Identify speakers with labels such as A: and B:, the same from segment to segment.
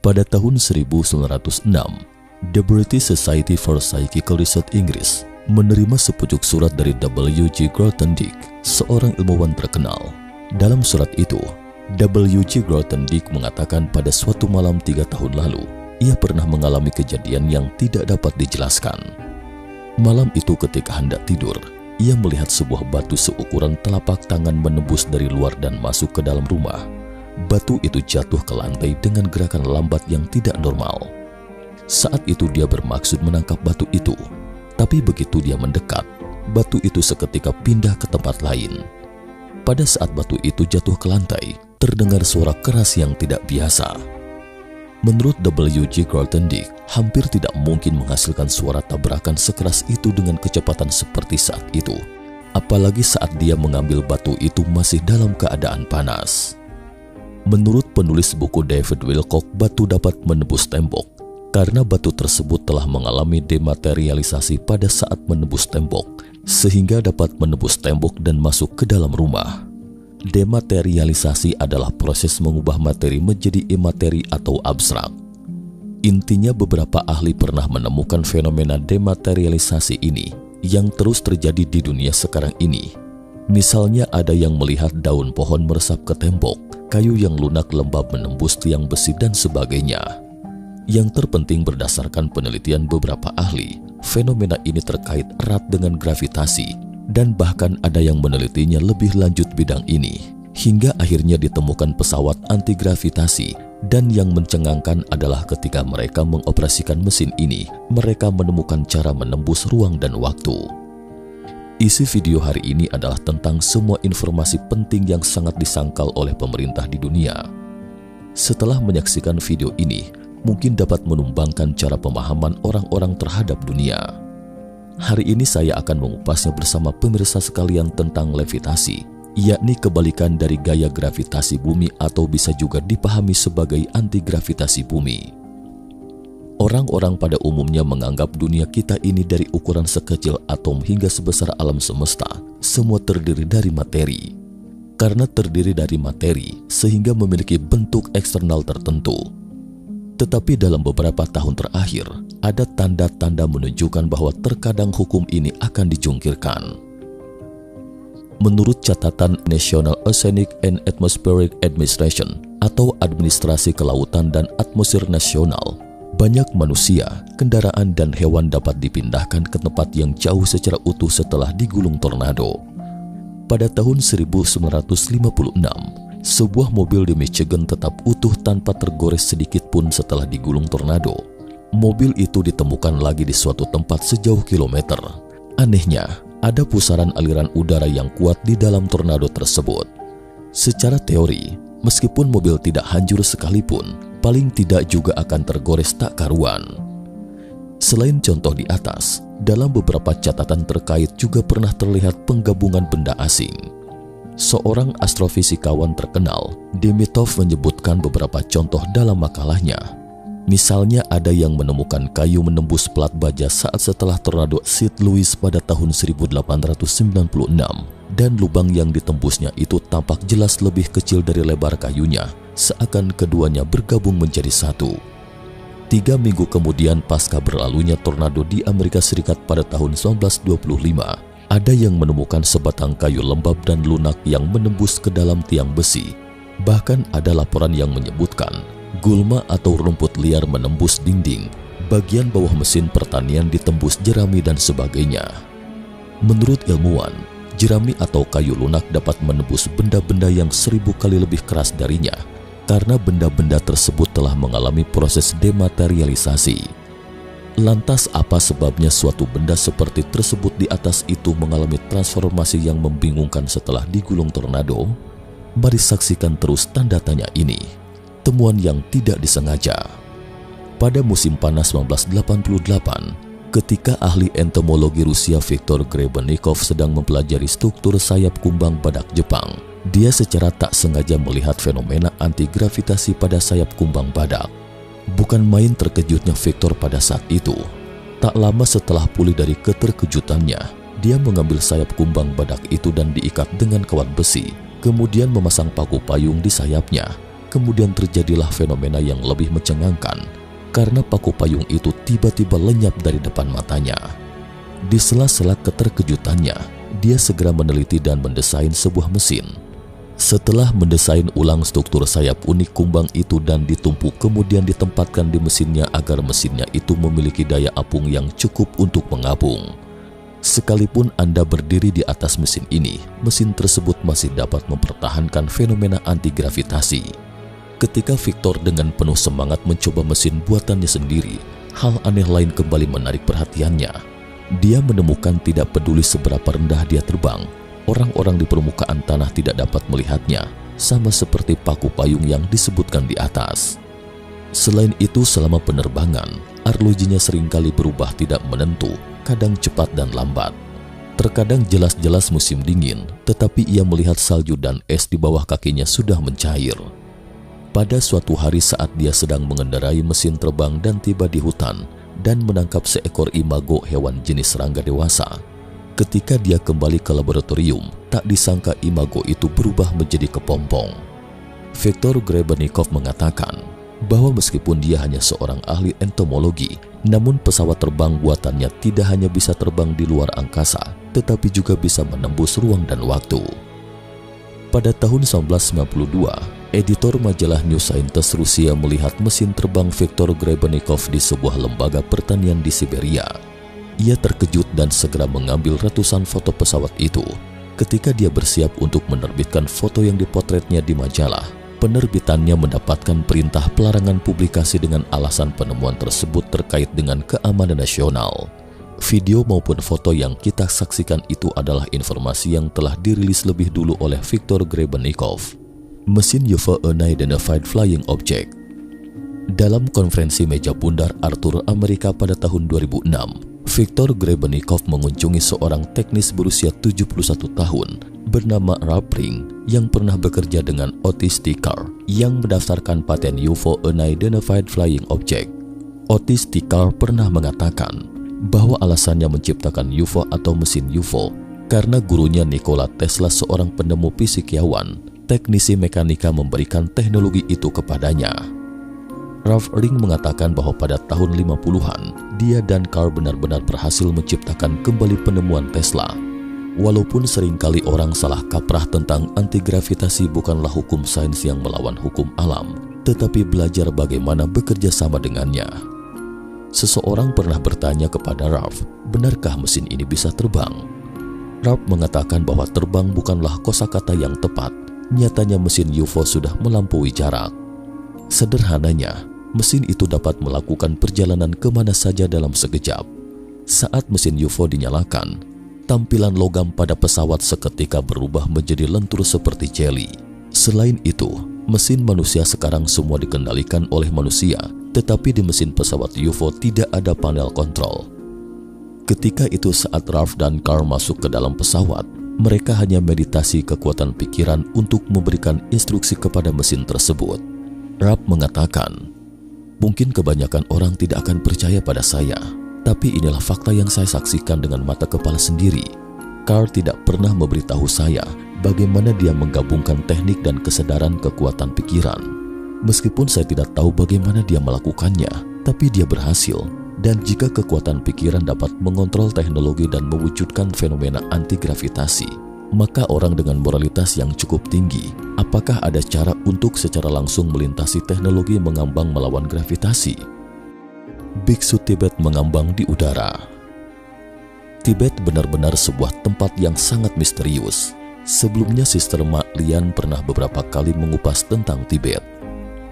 A: Pada tahun 1906, The British Society for Psychical Research Inggris menerima sepucuk surat dari W.G. Grothendieck, seorang ilmuwan terkenal. Dalam surat itu, W.G. Grothendieck mengatakan pada suatu malam 3 tahun lalu, ia pernah mengalami kejadian yang tidak dapat dijelaskan. Malam itu ketika hendak tidur, ia melihat sebuah batu seukuran telapak tangan menembus dari luar dan masuk ke dalam rumah. Batu itu jatuh ke lantai dengan gerakan lambat yang tidak normal. Saat itu dia bermaksud menangkap batu itu, tapi begitu dia mendekat, batu itu seketika pindah ke tempat lain. Pada saat batu itu jatuh ke lantai, terdengar suara keras yang tidak biasa. Menurut W.G. Grothendieck, hampir tidak mungkin menghasilkan suara tabrakan sekeras itu dengan kecepatan seperti saat itu, apalagi saat dia mengambil batu itu masih dalam keadaan panas. Menurut penulis buku David Wilcock, batu dapat menembus tembok karena batu tersebut telah mengalami dematerialisasi pada saat menembus tembok, sehingga dapat menembus tembok dan masuk ke dalam rumah. Dematerialisasi adalah proses mengubah materi menjadi imateri atau abstrak. Intinya, beberapa ahli pernah menemukan fenomena dematerialisasi ini yang terus terjadi di dunia sekarang ini. Misalnya, ada yang melihat daun pohon meresap ke tembok, kayu yang lunak lembab menembus tiang besi, dan sebagainya. Yang terpenting, berdasarkan penelitian beberapa ahli, fenomena ini terkait erat dengan gravitasi, dan bahkan ada yang menelitinya lebih lanjut bidang ini, hingga akhirnya ditemukan pesawat anti-gravitasi. Dan yang mencengangkan adalah ketika mereka mengoperasikan mesin ini, mereka menemukan cara menembus ruang dan waktu. Isi video hari ini adalah tentang semua informasi penting yang sangat disangkal oleh pemerintah di dunia. Setelah menyaksikan video ini, mungkin dapat menumbangkan cara pemahaman orang-orang terhadap dunia. Hari ini saya akan mengupasnya bersama pemirsa sekalian tentang levitasi, yakni kebalikan dari gaya gravitasi bumi atau bisa juga dipahami sebagai anti-gravitasi bumi. Orang-orang pada umumnya menganggap dunia kita ini dari ukuran sekecil atom hingga sebesar alam semesta, semua terdiri dari materi. Karena terdiri dari materi, sehingga memiliki bentuk eksternal tertentu. Tetapi dalam beberapa tahun terakhir, ada tanda-tanda menunjukkan bahwa terkadang hukum ini akan dijungkirkan. Menurut catatan National Oceanic and Atmospheric Administration atau Administrasi Kelautan dan Atmosfer Nasional, banyak manusia, kendaraan, dan hewan dapat dipindahkan ke tempat yang jauh secara utuh setelah digulung tornado. Pada tahun 1956, sebuah mobil di Michigan tetap utuh tanpa tergores sedikit pun setelah digulung tornado. Mobil itu ditemukan lagi di suatu tempat sejauh kilometer. Anehnya, ada pusaran aliran udara yang kuat di dalam tornado tersebut. Secara teori, meskipun mobil tidak hancur sekalipun, paling tidak juga akan tergores tak karuan. Selain contoh di atas, dalam beberapa catatan terkait juga pernah terlihat penggabungan benda asing. Seorang astrofisikawan terkenal, Demitov, menyebutkan beberapa contoh dalam makalahnya. Misalnya, ada yang menemukan kayu menembus plat baja saat setelah tornado St. Louis pada tahun 1896, dan lubang yang ditembusnya itu tampak jelas lebih kecil dari lebar kayunya, seakan keduanya bergabung menjadi satu. 3 minggu kemudian pasca berlalunya tornado di Amerika Serikat pada tahun 1925, ada yang menemukan sebatang kayu lembab dan lunak yang menembus ke dalam tiang besi. Bahkan ada laporan yang menyebutkan gulma atau rumput liar menembus dinding, bagian bawah mesin pertanian ditembus jerami, dan sebagainya. Menurut ilmuwan, jerami atau kayu lunak dapat menembus benda-benda yang 1000 kali lebih keras darinya, karena benda-benda tersebut telah mengalami proses dematerialisasi. Lantas apa sebabnya suatu benda seperti tersebut di atas itu mengalami transformasi yang membingungkan setelah digulung tornado? Mari saksikan terus tanda tanya ini. Temuan yang tidak disengaja. Pada musim panas 1988, ketika ahli entomologi Rusia Viktor Grebennikov sedang mempelajari struktur sayap kumbang badak Jepang, dia secara tak sengaja melihat fenomena anti-gravitasi pada sayap kumbang badak. Bukan main terkejutnya Viktor pada saat itu. Tak lama setelah pulih dari keterkejutannya, dia mengambil sayap kumbang badak itu dan diikat dengan kawat besi, kemudian memasang paku payung di sayapnya. kemudian terjadilah fenomena yang lebih mencengangkan karena paku payung itu tiba-tiba lenyap dari depan matanya. Di sela-sela keterkejutannya, dia segera meneliti dan mendesain sebuah mesin. Setelah mendesain ulang struktur sayap unik kumbang itu dan ditumpuk kemudian ditempatkan di mesinnya agar mesinnya itu memiliki daya apung yang cukup untuk mengapung. Sekalipun Anda berdiri di atas mesin ini, mesin tersebut masih dapat mempertahankan fenomena anti-gravitasi. Ketika Victor dengan penuh semangat mencoba mesin buatannya sendiri, hal aneh lain kembali menarik perhatiannya. Dia menemukan tidak peduli seberapa rendah dia terbang, orang-orang di permukaan tanah tidak dapat melihatnya, sama seperti paku payung yang disebutkan di atas. Selain itu, selama penerbangan, arlojinya seringkali berubah tidak menentu, kadang cepat dan lambat. Terkadang jelas-jelas musim dingin, tetapi ia melihat salju dan es di bawah kakinya sudah mencair. Pada suatu hari saat dia sedang mengendarai mesin terbang dan tiba di hutan dan menangkap seekor imago hewan jenis serangga dewasa, ketika dia kembali ke laboratorium, tak disangka imago itu berubah menjadi kepompong. Viktor Grebennikov mengatakan bahwa meskipun dia hanya seorang ahli entomologi, namun pesawat terbang buatannya tidak hanya bisa terbang di luar angkasa, tetapi juga bisa menembus ruang dan waktu. Pada tahun 1992, editor majalah New Scientist Rusia melihat mesin terbang Viktor Grebennikov di sebuah lembaga pertanian di Siberia. Ia terkejut dan segera mengambil ratusan foto pesawat itu. Ketika dia bersiap untuk menerbitkan foto yang dipotretnya di majalah, penerbitannya mendapatkan perintah pelarangan publikasi dengan alasan penemuan tersebut terkait dengan keamanan nasional. Video maupun foto yang kita saksikan itu adalah informasi yang telah dirilis lebih dulu oleh Viktor Grebennikov. Mesin UFO Unidentified Flying Object. Dalam konferensi meja bundar Arthur Amerika pada tahun 2006, Viktor Grebennikov mengunjungi seorang teknis berusia 71 tahun bernama Ralph Ring yang pernah bekerja dengan Otis Tikar yang mendaftarkan paten UFO Unidentified Flying Object. Otis Tikar pernah mengatakan bahwa alasannya menciptakan UFO atau mesin UFO karena gurunya Nikola Tesla, seorang penemu fisikyawan, teknisi mekanika, memberikan teknologi itu kepadanya. Ralph Ring mengatakan bahwa pada tahun 50-an, dia dan Carl benar-benar berhasil menciptakan kembali penemuan Tesla. Walaupun seringkali orang salah kaprah tentang antigravitasi bukanlah hukum sains yang melawan hukum alam, tetapi belajar bagaimana bekerja sama dengannya. Seseorang pernah bertanya kepada Ralph, benarkah mesin ini bisa terbang? Ralph mengatakan bahwa terbang bukanlah kosakata yang tepat. Nyatanya mesin UFO sudah melampaui jarak. Sederhananya, mesin itu dapat melakukan perjalanan kemana saja dalam sekejap. Saat mesin UFO dinyalakan, tampilan logam pada pesawat seketika berubah menjadi lentur seperti jeli. Selain itu, mesin manusia sekarang semua dikendalikan oleh manusia, tetapi di mesin pesawat UFO tidak ada panel kontrol. Ketika itu saat Ralph dan Carl masuk ke dalam pesawat, mereka hanya meditasi kekuatan pikiran untuk memberikan instruksi kepada mesin tersebut. Ralph mengatakan, mungkin kebanyakan orang tidak akan percaya pada saya, tapi inilah fakta yang saya saksikan dengan mata kepala sendiri. Carl tidak pernah memberitahu saya bagaimana dia menggabungkan teknik dan kesadaran kekuatan pikiran. Meskipun saya tidak tahu bagaimana dia melakukannya, tapi dia berhasil. Dan jika kekuatan pikiran dapat mengontrol teknologi dan mewujudkan fenomena anti-gravitasi, maka orang dengan moralitas yang cukup tinggi, apakah ada cara untuk secara langsung melintasi teknologi mengambang melawan gravitasi? Biksu Tibet mengambang di udara. Tibet benar-benar sebuah tempat yang sangat misterius. Sebelumnya Sister Ma Lian pernah beberapa kali mengupas tentang Tibet.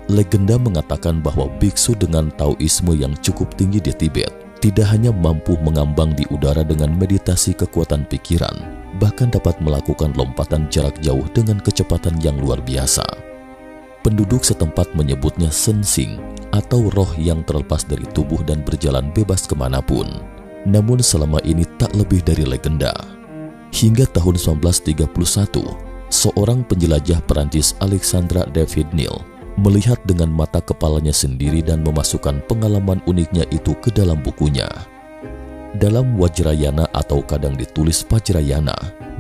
A: Legenda mengatakan bahwa biksu dengan Taoisme yang cukup tinggi di Tibet tidak hanya mampu mengambang di udara dengan meditasi kekuatan pikiran, bahkan dapat melakukan lompatan jarak jauh dengan kecepatan yang luar biasa. Penduduk setempat menyebutnya sensing atau roh yang terlepas dari tubuh dan berjalan bebas kemanapun. Namun selama ini tak lebih dari legenda. Hingga tahun 1931, seorang penjelajah Perancis Alexandra David Neal melihat dengan mata kepalanya sendiri dan memasukkan pengalaman uniknya itu ke dalam bukunya. Dalam Wajrayana atau kadang ditulis Vajrayana,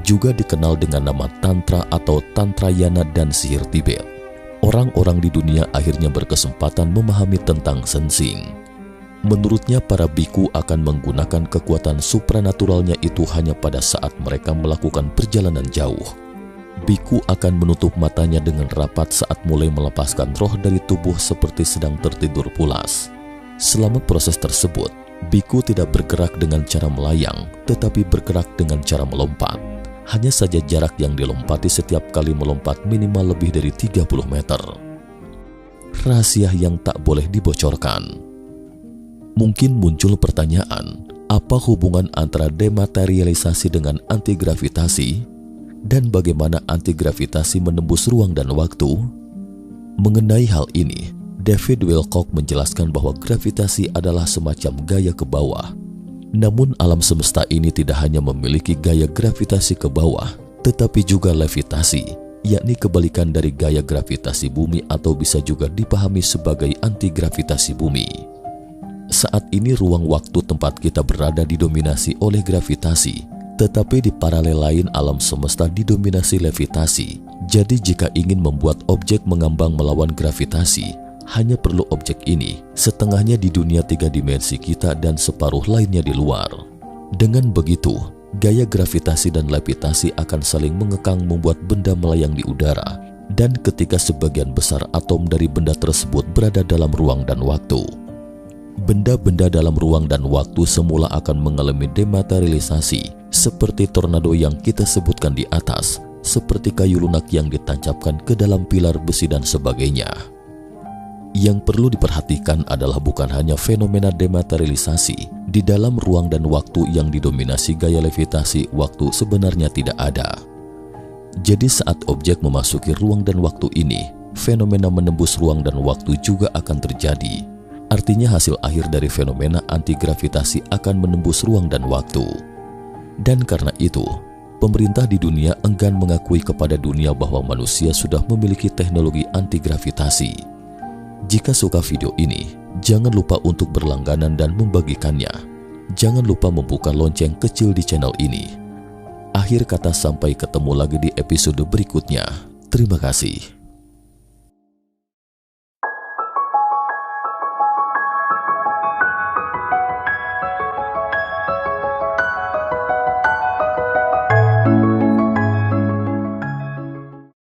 A: juga dikenal dengan nama Tantra atau Tantrayana dan sihir Tibet. orang-orang di dunia akhirnya berkesempatan memahami tentang sensing. Menurutnya, para biku akan menggunakan kekuatan supranaturalnya itu hanya pada saat mereka melakukan perjalanan jauh. Biku akan menutup matanya dengan rapat saat mulai melepaskan roh dari tubuh seperti sedang tertidur pulas. Selama proses tersebut, biku tidak bergerak dengan cara melayang, tetapi bergerak dengan cara melompat. Hanya saja jarak yang dilompati setiap kali melompat minimal lebih dari 30 meter. Rahasia yang tak boleh dibocorkan. Mungkin muncul pertanyaan, apa hubungan antara dematerialisasi dengan antigravitasi? Dan bagaimana antigravitasi menembus ruang dan waktu? Mengenai hal ini, David Wilcock menjelaskan bahwa gravitasi adalah semacam gaya ke bawah. Namun alam semesta ini tidak hanya memiliki gaya gravitasi ke bawah, tetapi juga levitasi, yakni kebalikan dari gaya gravitasi bumi atau bisa juga dipahami sebagai antigravitasi bumi. Saat ini ruang waktu tempat kita berada didominasi oleh gravitasi, tetapi di paralel lain alam semesta didominasi levitasi. Jadi jika ingin membuat objek mengambang melawan gravitasi, hanya perlu objek ini setengahnya di dunia 3 dimensi kita dan separuh lainnya di luar. Dengan begitu, gaya gravitasi dan levitasi akan saling mengekang membuat benda melayang di udara. Dan ketika sebagian besar atom dari benda tersebut berada dalam ruang dan waktu, benda-benda dalam ruang dan waktu semula akan mengalami dematerialisasi, seperti tornado yang kita sebutkan di atas, seperti kayu lunak yang ditancapkan ke dalam pilar besi dan sebagainya. Yang perlu diperhatikan adalah bukan hanya fenomena dematerialisasi di dalam ruang dan waktu yang didominasi gaya levitasi, waktu sebenarnya tidak ada. Jadi saat objek memasuki ruang dan waktu ini, fenomena menembus ruang dan waktu juga akan terjadi. Artinya hasil akhir dari fenomena antigravitasi akan menembus ruang dan waktu. Dan karena itu, pemerintah di dunia enggan mengakui kepada dunia bahwa manusia sudah memiliki teknologi antigravitasi. Jika suka video ini, jangan lupa untuk berlangganan dan membagikannya. Jangan lupa membuka lonceng kecil di channel ini. Akhir kata, sampai ketemu lagi di episode berikutnya. Terima kasih.